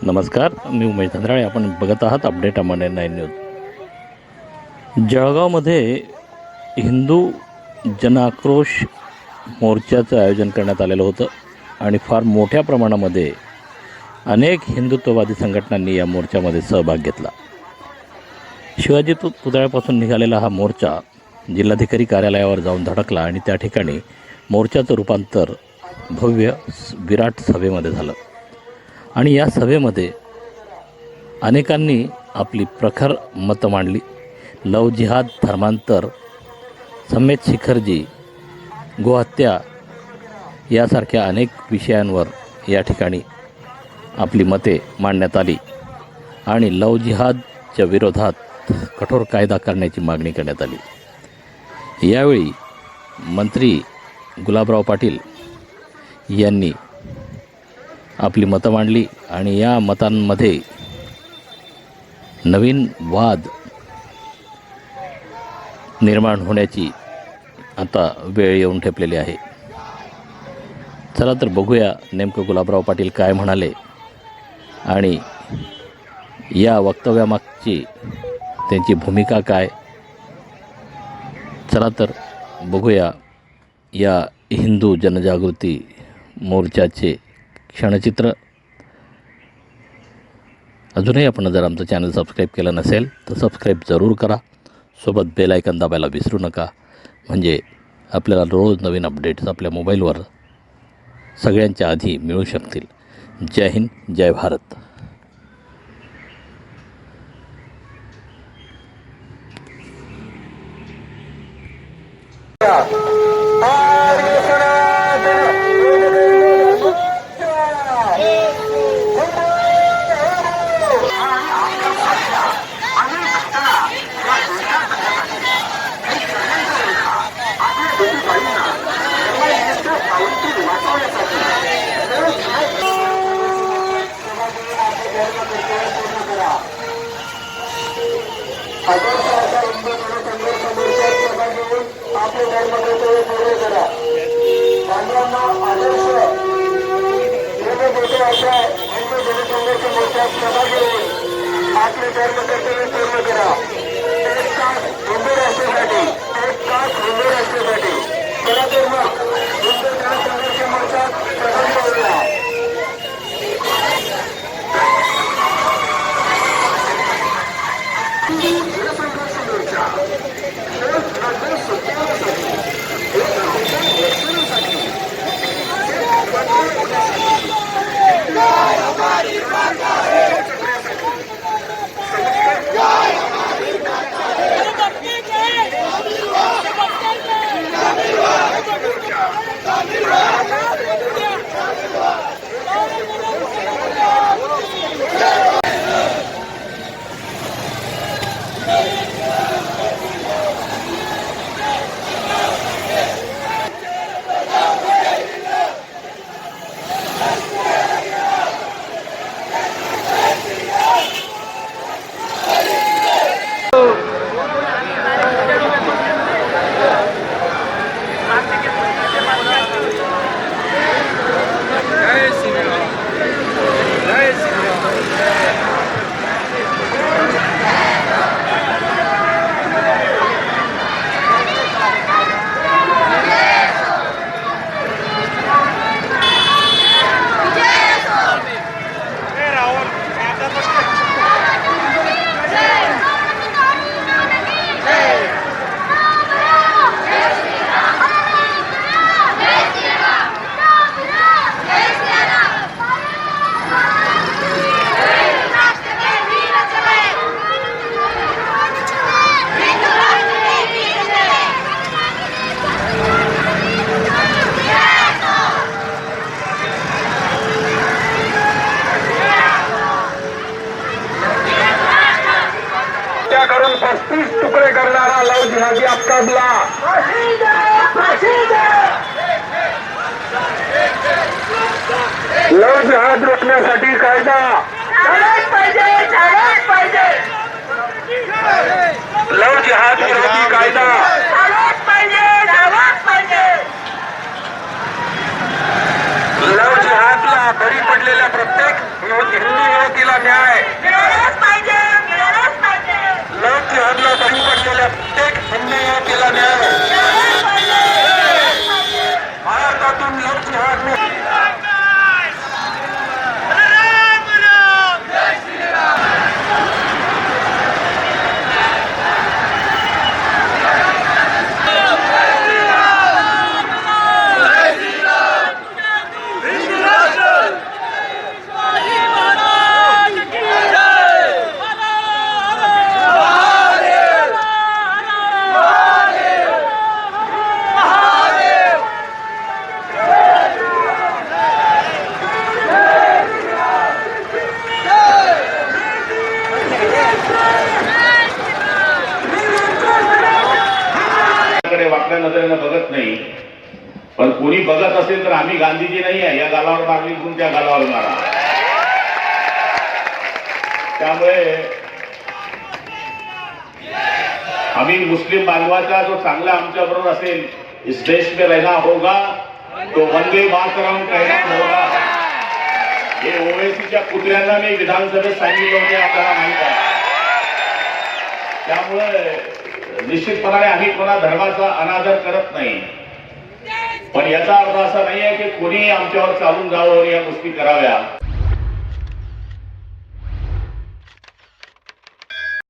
नमस्कार, मी उमेश धंद्राळे. आपण बघत आहात अपडेट अमने 9 न्यूज. जळगावमध्ये हिंदू जनआक्रोश मोर्चाचं आयोजन करण्यात आलेलं होतं आणि फार मोठ्या प्रमाणामध्ये अनेक हिंदुत्ववादी संघटनांनी या मोर्चामध्ये सहभाग घेतला. शिवाजी पुतळ्यापासून निघालेला हा मोर्चा जिल्हाधिकारी कार्यालयावर जाऊन धडकला आणि त्या ठिकाणी मोर्चाचं रूपांतर भव्य विराट सभेमध्ये झालं. आणि या सभेमध्ये अनेकांनी आपली प्रखर मतं मांडली. लव जिहाद, धर्मांतर, समेत शिखरजी, गोहत्या यासारख्या अनेक विषयांवर या ठिकाणी आपली मते मांडण्यात आली आणि लव जिहादच्या विरोधात कठोर कायदा करण्याची मागणी करण्यात आली. यावेळी मंत्री गुलाबराव पाटील यांनी आपली मतं मांडली आणि या मतांमध्ये नवीन वाद निर्माण होण्याची आता वेळ येऊन ठेपलेली आहे. चला तर बघूया नेमकं गुलाबराव पाटील काय म्हणाले आणि या वक्तव्यामागची त्यांची भूमिका काय. चला तर बघूया या हिंदू जनजागृती मोर्चाचे क्षणचित्र. अजूनही आपण जर आमचं चॅनल सबस्क्राईब केलं नसेल तर सबस्क्राईब जरूर करा. सोबत बेल आयकॉन दाबायला विसरू नका, म्हणजे आपल्याला रोज नवीन अपडेट्स आपल्या मोबाईलवर सगळ्यांच्या आधी मिळू शकतील. जय हिंद, जय भारत. आपले धर्म कर्तव्य पूर्ण करा. पांडवांना आदर्श देणे देते अशा हिंदू जनसंघर्ष मोर्चात सहभागी होऊन आपले धर्म कर्तव्य पूर्ण करा. एक तास हिंदू राष्ट्रासाठी, एक तास हिंदू राष्ट्रासाठी चला तर मग हिंदू जनसंघर्ष मोर्चात सहभागी होऊया. करून 35 तुकडे करणारा लव जिहादी अफकाबला लव जिहाद रोखण्यासाठी कायदा लव जिहाद विरोधी कायदा लव जिहादला बळी पडलेल्या प्रत्येक हिंदू युवतीला वाकड्या नजरेनं बघत नाही, पण कोणी बघत असेल तर आम्ही गांधीजी नाही आहे, या गालावर मारली म्हणून त्या गालावर मारा. त्यामुळे आम्ही मुस्लिम बांधवाचा जो चांगला आमच्या बरोबर असेल, इस देश में रहना होगा तो वंदे मातरम कहना होगा. हे ओवेसीच्या कुत्र्यांना मी विधानसभेत सांगितलं होते, आपल्याला माहित आहे. त्यामुळे निश्चितपणाने आम्ही कोणा धर्माचा अनादर करत नाही, पण याचा अर्थ असा नाहीये की कोणी आमच्यावर चालून जावं आणि या गोष्टी कराव्या.